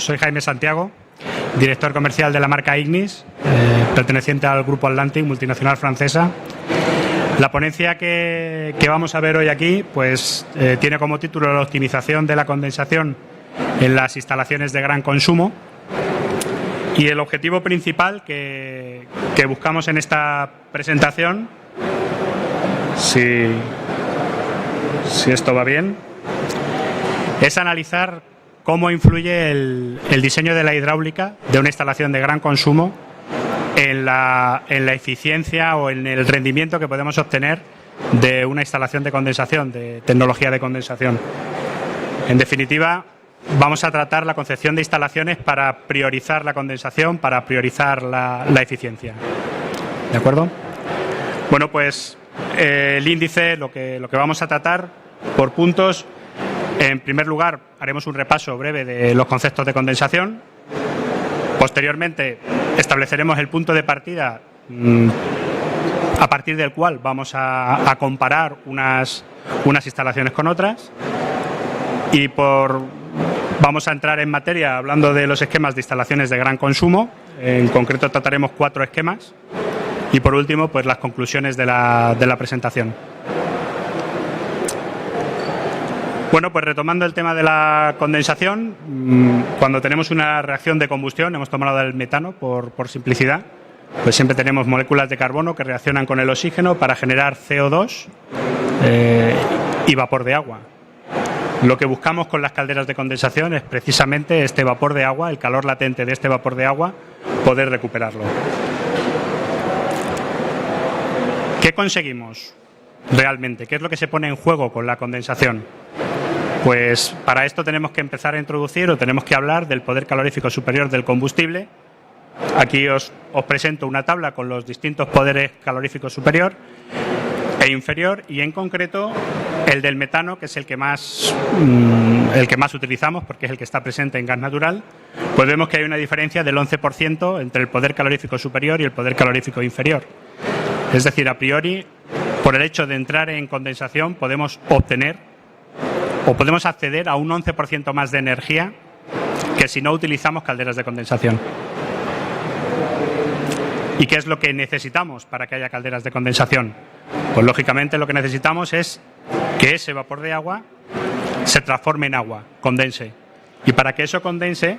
Soy Jaime Santiago, director comercial de la marca Ignis, perteneciente al Grupo Atlantic, multinacional francesa. La ponencia que vamos a ver hoy aquí pues, tiene como título la optimización de la condensación en las instalaciones de gran consumo. Y el objetivo principal que buscamos en esta presentación, si esto va bien, es analizar cómo influye el diseño de la hidráulica de una instalación de gran consumo en la eficiencia o en el rendimiento que podemos obtener de una instalación de condensación, de tecnología de condensación. En definitiva, vamos a tratar la concepción de instalaciones para priorizar la condensación, para priorizar la eficiencia. ¿De acuerdo? Bueno, pues el índice, lo que vamos a tratar por puntos. En primer lugar, haremos un repaso breve de los conceptos de condensación. Posteriormente, estableceremos el punto de partida a partir del cual vamos a comparar unas instalaciones con otras. Y vamos a entrar en materia hablando de los esquemas de instalaciones de gran consumo. En concreto, trataremos 4 esquemas. Y por último, pues las conclusiones de la presentación. Bueno, pues retomando el tema de la condensación, cuando tenemos una reacción de combustión, hemos tomado el metano por simplicidad, pues siempre tenemos moléculas de carbono que reaccionan con el oxígeno para generar CO2 y vapor de agua. Lo que buscamos con las calderas de condensación es precisamente este vapor de agua, el calor latente de este vapor de agua, poder recuperarlo. ¿Qué conseguimos realmente? ¿Qué es lo que se pone en juego con la condensación? Pues para esto tenemos que empezar a introducir o tenemos que hablar del poder calorífico superior del combustible. Aquí os presento una tabla con los distintos poderes caloríficos superior e inferior y en concreto el del metano, que es el que más utilizamos porque es el que está presente en gas natural. Pues vemos que hay una diferencia del 11% entre el poder calorífico superior y el poder calorífico inferior. Es decir, a priori, por el hecho de entrar en condensación podemos obtener o podemos acceder a un 11% más de energía que si no utilizamos calderas de condensación. ¿Y qué es lo que necesitamos para que haya calderas de condensación? Pues lógicamente lo que necesitamos es que ese vapor de agua se transforme en agua, condense. Y para que eso condense,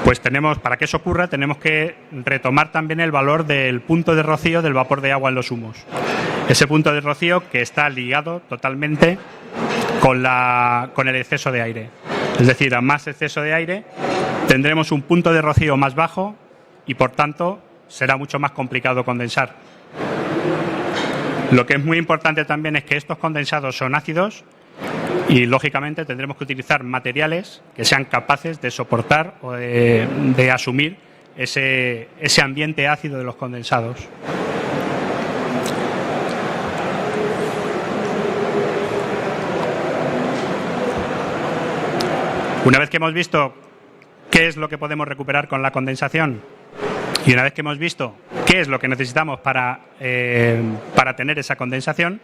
pues para que eso ocurra, tenemos que retomar también el valor del punto de rocío del vapor de agua en los humos. Ese punto de rocío que está ligado totalmente con el exceso de aire. Es decir, a más exceso de aire tendremos un punto de rocío más bajo y por tanto será mucho más complicado condensar. Lo que es muy importante también es que estos condensados son ácidos y lógicamente tendremos que utilizar materiales que sean capaces de soportar o de asumir ese ambiente ácido de los condensados. Una vez que hemos visto qué es lo que podemos recuperar con la condensación y una vez que hemos visto qué es lo que necesitamos para tener esa condensación,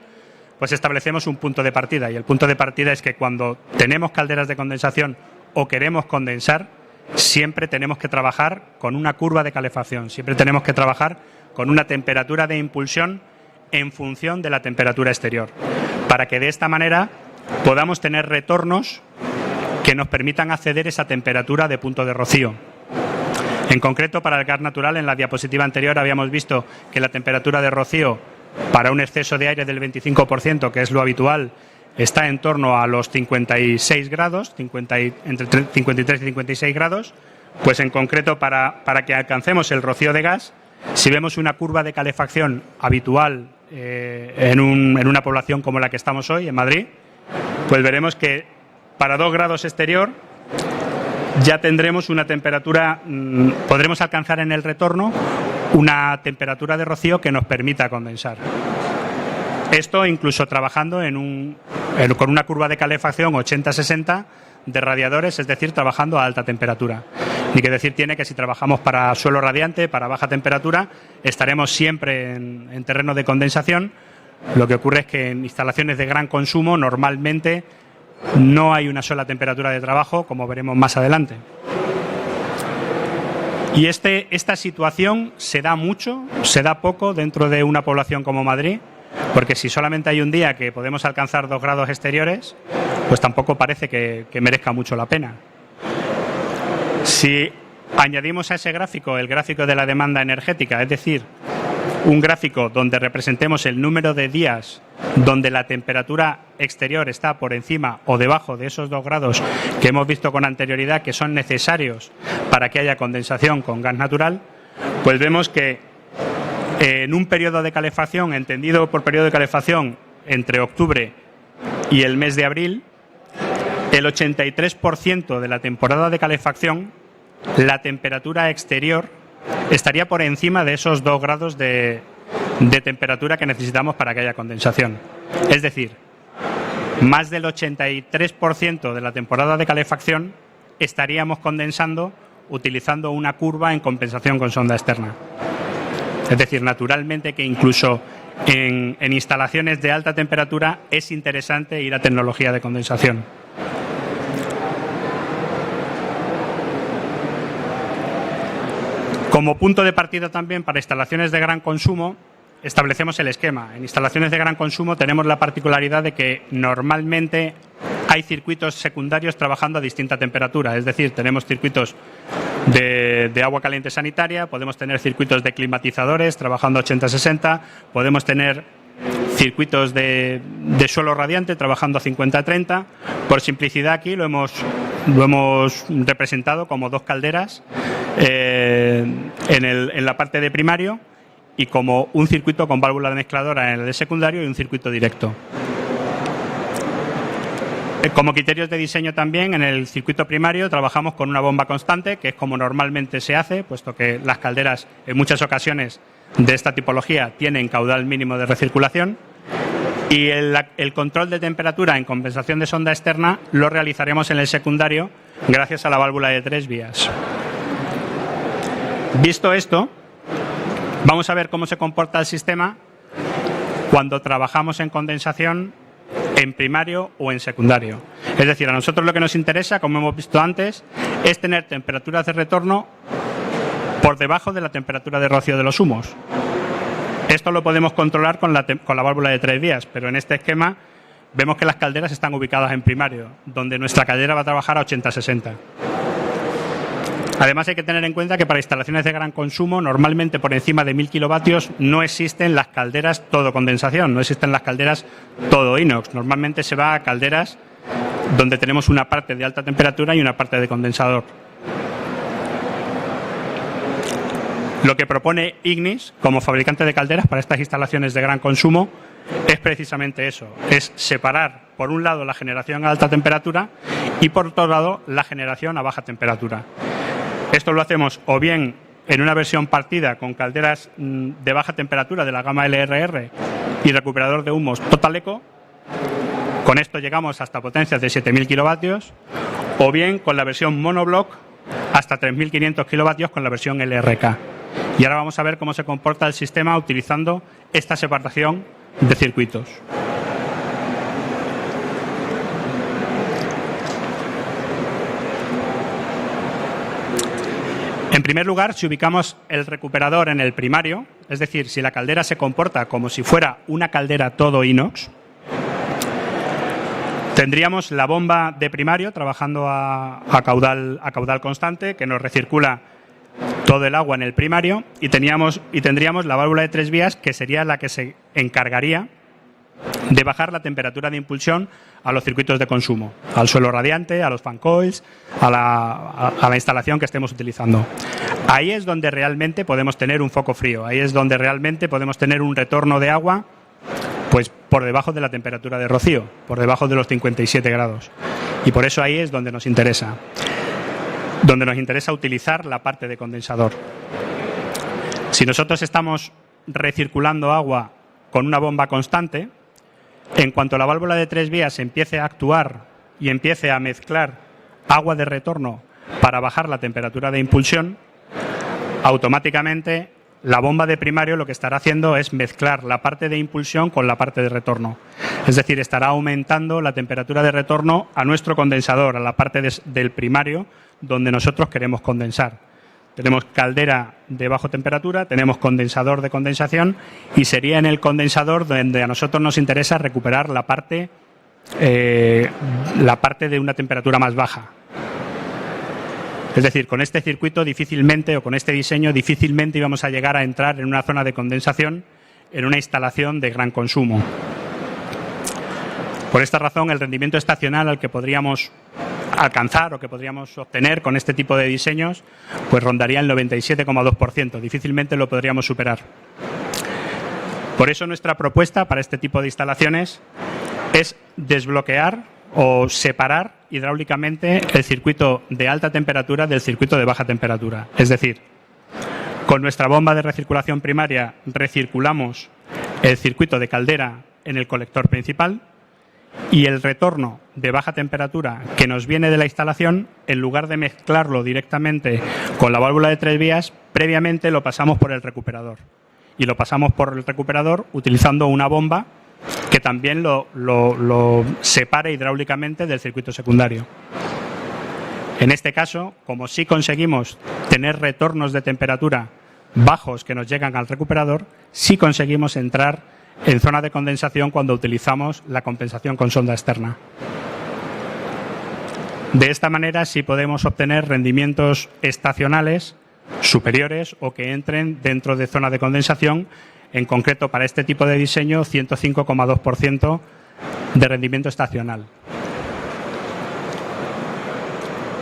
pues establecemos un punto de partida. Y el punto de partida es que cuando tenemos calderas de condensación o queremos condensar, siempre tenemos que trabajar con una curva de calefacción, siempre tenemos que trabajar con una temperatura de impulsión en función de la temperatura exterior, para que de esta manera podamos tener retornos que nos permitan acceder a esa temperatura de punto de rocío. En concreto, para el gas natural, en la diapositiva anterior habíamos visto que la temperatura de rocío para un exceso de aire del 25%, que es lo habitual, está en torno a los 56 grados, entre 53 y 56 grados. Pues en concreto, para que alcancemos el rocío de gas, si vemos una curva de calefacción habitual en una población como la que estamos hoy, en Madrid, pues veremos que para 2 grados exterior ya tendremos una temperatura, podremos alcanzar en el retorno una temperatura de rocío que nos permita condensar. Esto incluso trabajando con una curva de calefacción 80-60 de radiadores, es decir, trabajando a alta temperatura. Ni que decir tiene que si trabajamos para suelo radiante, para baja temperatura, estaremos siempre en terreno de condensación. Lo que ocurre es que en instalaciones de gran consumo normalmente no hay una sola temperatura de trabajo, como veremos más adelante. Y esta situación se da mucho, se da poco dentro de una población como Madrid, porque si solamente hay un día que podemos alcanzar 2 grados exteriores, pues tampoco parece que merezca mucho la pena. Si añadimos a ese gráfico el gráfico de la demanda energética, es decir, un gráfico donde representemos el número de días donde la temperatura exterior está por encima o debajo de esos 2 grados que hemos visto con anterioridad que son necesarios para que haya condensación con gas natural, pues vemos que en un periodo de calefacción, entendido por periodo de calefacción entre octubre y el mes de abril, el 83% de la temporada de calefacción, la temperatura exterior estaría por encima de esos 2 grados de temperatura que necesitamos para que haya condensación. Es decir, más del 83% de la temporada de calefacción estaríamos condensando utilizando una curva en compensación con sonda externa. Es decir, naturalmente que incluso en instalaciones de alta temperatura es interesante ir a tecnología de condensación. Como punto de partida también para instalaciones de gran consumo, establecemos el esquema. En instalaciones de gran consumo tenemos la particularidad de que normalmente hay circuitos secundarios trabajando a distinta temperatura. Es decir, tenemos circuitos de agua caliente sanitaria, podemos tener circuitos de climatizadores trabajando a 80-60, podemos tener circuitos de suelo radiante trabajando a 50-30. Por simplicidad aquí lo hemos representado como 2 calderas en la parte de primario y como un circuito con válvula mezcladora en el de secundario y un circuito directo. Como criterios de diseño también, en el circuito primario trabajamos con una bomba constante, que es como normalmente se hace, puesto que las calderas en muchas ocasiones de esta tipología tienen caudal mínimo de recirculación, y el control de temperatura en compensación de sonda externa lo realizaremos en el secundario gracias a la válvula de 3 vías. Visto esto, vamos a ver cómo se comporta el sistema cuando trabajamos en condensación en primario o en secundario. Es decir, a nosotros lo que nos interesa, como hemos visto antes, es tener temperaturas de retorno por debajo de la temperatura de rocío de los humos. Esto lo podemos controlar con la válvula de 3 vías, pero en este esquema vemos que las calderas están ubicadas en primario, donde nuestra caldera va a trabajar a 80-60. Además, hay que tener en cuenta que para instalaciones de gran consumo, normalmente por encima de 1000 kilovatios, no existen las calderas todo condensación, no existen las calderas todo inox. Normalmente se va a calderas donde tenemos una parte de alta temperatura y una parte de condensador. Lo que propone Ignis como fabricante de calderas para estas instalaciones de gran consumo es precisamente eso, es separar por un lado la generación a alta temperatura y por otro lado la generación a baja temperatura. Esto lo hacemos o bien en una versión partida con calderas de baja temperatura de la gama LRR y recuperador de humos Total Eco. Con esto llegamos hasta potencias de 7000 kilovatios, o bien con la versión monoblock hasta 3500 kilovatios con la versión LRK. Y ahora vamos a ver cómo se comporta el sistema utilizando esta separación de circuitos. En primer lugar, si ubicamos el recuperador en el primario, es decir, si la caldera se comporta como si fuera una caldera todo inox, tendríamos la bomba de primario trabajando a caudal constante, que nos recircula todo el agua en el primario, y tendríamos la válvula de 3 vías, que sería la que se encargaría de bajar la temperatura de impulsión a los circuitos de consumo, al suelo radiante, a los fan coils, a la instalación que estemos utilizando. Ahí es donde realmente podemos tener un foco frío, ahí es donde realmente podemos tener un retorno de agua pues por debajo de la temperatura de rocío, por debajo de los 57 grados. Y por eso ahí es donde nos interesa utilizar la parte de condensador. Si nosotros estamos recirculando agua con una bomba constante, en cuanto la válvula de 3 vías empiece a actuar y empiece a mezclar agua de retorno para bajar la temperatura de impulsión, automáticamente la bomba de primario lo que estará haciendo es mezclar la parte de impulsión con la parte de retorno. Es decir, estará aumentando la temperatura de retorno a nuestro condensador, a la parte del primario donde nosotros queremos condensar. tenemos caldera de baja temperatura, tenemos condensador de condensación y sería en el condensador donde a nosotros nos interesa recuperar la parte de una temperatura más baja. Es decir, con este circuito difícilmente, o con este diseño, difícilmente íbamos a llegar a entrar en una zona de condensación en una instalación de gran consumo. Por esta razón, el rendimiento estacional al que podríamos alcanzar o que podríamos obtener con este tipo de diseños, pues rondaría el 97,2%. Difícilmente lo podríamos superar. Por eso nuestra propuesta para este tipo de instalaciones es desbloquear o separar hidráulicamente el circuito de alta temperatura del circuito de baja temperatura. Es decir, con nuestra bomba de recirculación primaria recirculamos el circuito de caldera en el colector principal y el retorno de baja temperatura que nos viene de la instalación, en lugar de mezclarlo directamente con la válvula de 3 vías, previamente lo pasamos por el recuperador. Y lo pasamos por el recuperador utilizando una bomba que también lo separe hidráulicamente del circuito secundario. En este caso, como sí conseguimos tener retornos de temperatura bajos que nos llegan al recuperador, sí conseguimos entrar en zona de condensación cuando utilizamos la compensación con sonda externa. De esta manera sí podemos obtener rendimientos estacionales superiores o que entren dentro de zona de condensación. En concreto, para este tipo de diseño, 105,2% de rendimiento estacional.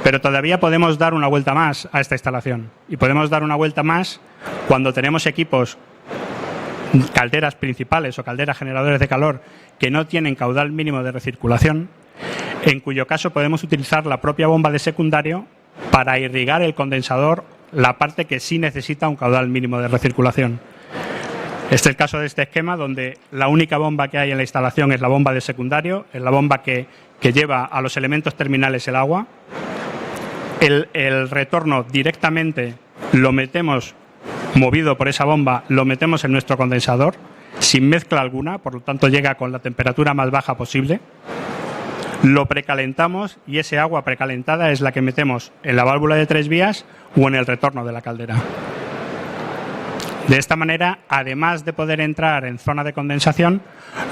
Pero todavía podemos dar una vuelta más a esta instalación. Y podemos dar una vuelta más cuando tenemos equipos, calderas principales o calderas generadores de calor, que no tienen caudal mínimo de recirculación, en cuyo caso podemos utilizar la propia bomba de secundario para irrigar el condensador, la parte que sí necesita un caudal mínimo de recirculación. Este es el caso de este esquema, donde la única bomba que hay en la instalación es la bomba de secundario, es la bomba que lleva a los elementos terminales el agua. El retorno directamente lo metemos, movido por esa bomba, lo metemos en nuestro condensador, sin mezcla alguna, por lo tanto llega con la temperatura más baja posible. Lo precalentamos y ese agua precalentada es la que metemos en la válvula de 3 vías o en el retorno de la caldera. De esta manera, además de poder entrar en zona de condensación,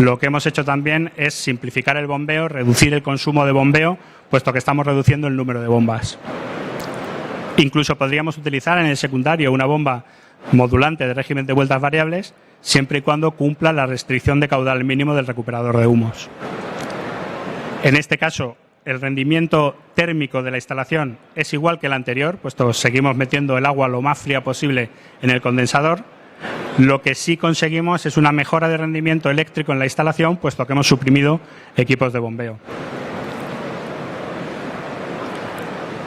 lo que hemos hecho también es simplificar el bombeo, reducir el consumo de bombeo, puesto que estamos reduciendo el número de bombas. Incluso podríamos utilizar en el secundario una bomba modulante de régimen de vueltas variables, siempre y cuando cumpla la restricción de caudal mínimo del recuperador de humos. En este caso, el rendimiento térmico de la instalación es igual que el anterior, puesto seguimos metiendo el agua lo más fría posible en el condensador. Lo que sí conseguimos es una mejora de rendimiento eléctrico en la instalación, puesto que hemos suprimido equipos de bombeo.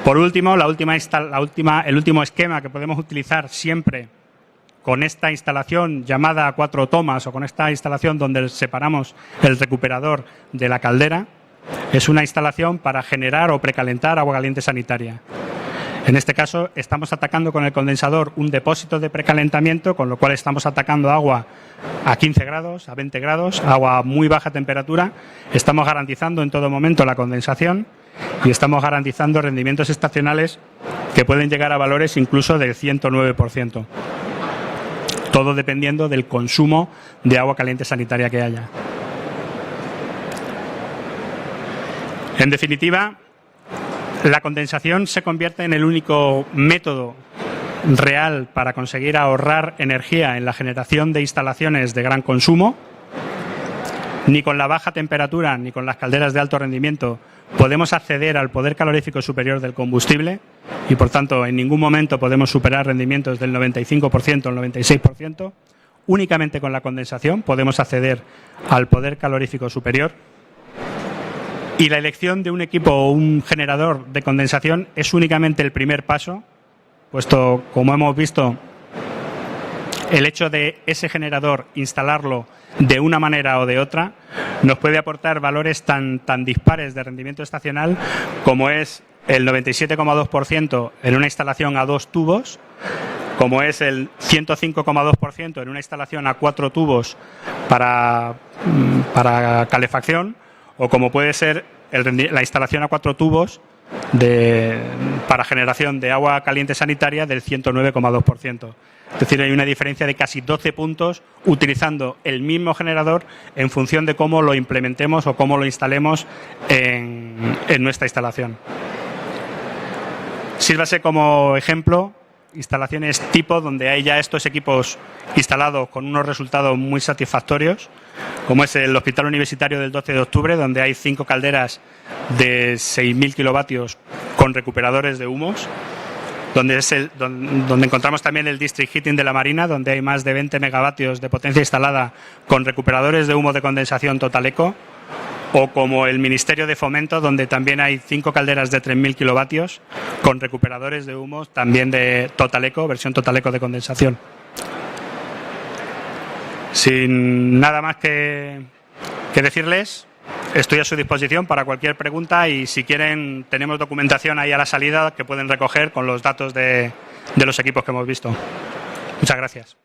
Por último, el último esquema que podemos utilizar siempre con esta instalación llamada a 4 tomas o con esta instalación donde separamos el recuperador de la caldera, es una instalación para generar o precalentar agua caliente sanitaria. En este caso, estamos atacando con el condensador un depósito de precalentamiento, con lo cual estamos atacando agua a 15 grados, a 20 grados, agua a muy baja temperatura. Estamos garantizando en todo momento la condensación y estamos garantizando rendimientos estacionales que pueden llegar a valores incluso del 109%. Todo dependiendo del consumo de agua caliente sanitaria que haya. En definitiva, la condensación se convierte en el único método real para conseguir ahorrar energía en la generación de instalaciones de gran consumo. Ni con la baja temperatura ni con las calderas de alto rendimiento podemos acceder al poder calorífico superior del combustible y, por tanto, en ningún momento podemos superar rendimientos del 95% o el 96%. Únicamente con la condensación podemos acceder al poder calorífico superior. Y la elección de un equipo o un generador de condensación es únicamente el primer paso, puesto, como hemos visto, el hecho de ese generador instalarlo de una manera o de otra nos puede aportar valores tan dispares de rendimiento estacional como es el 97,2% en una instalación a 2 tubos, como es el 105,2% en una instalación a 4 tubos para calefacción, o como puede ser la instalación a 4 tubos para generación de agua caliente sanitaria del 109,2%. Es decir, hay una diferencia de casi 12 puntos utilizando el mismo generador en función de cómo lo implementemos o cómo lo instalemos en nuestra instalación. Sírvase como ejemplo instalaciones tipo donde hay ya estos equipos instalados con unos resultados muy satisfactorios, como es el Hospital Universitario del 12 de octubre, donde hay 5 calderas de 6.000 kilovatios con recuperadores de humos, donde encontramos también el District Heating de la Marina, donde hay más de 20 megavatios de potencia instalada con recuperadores de humo de condensación Total Eco, o como el Ministerio de Fomento, donde también hay 5 calderas de 3.000 kilovatios con recuperadores de humos también de Total Eco, versión Total Eco de condensación. Sin nada más que decirles, estoy a su disposición para cualquier pregunta y si quieren tenemos documentación ahí a la salida que pueden recoger con los datos de los equipos que hemos visto. Muchas gracias.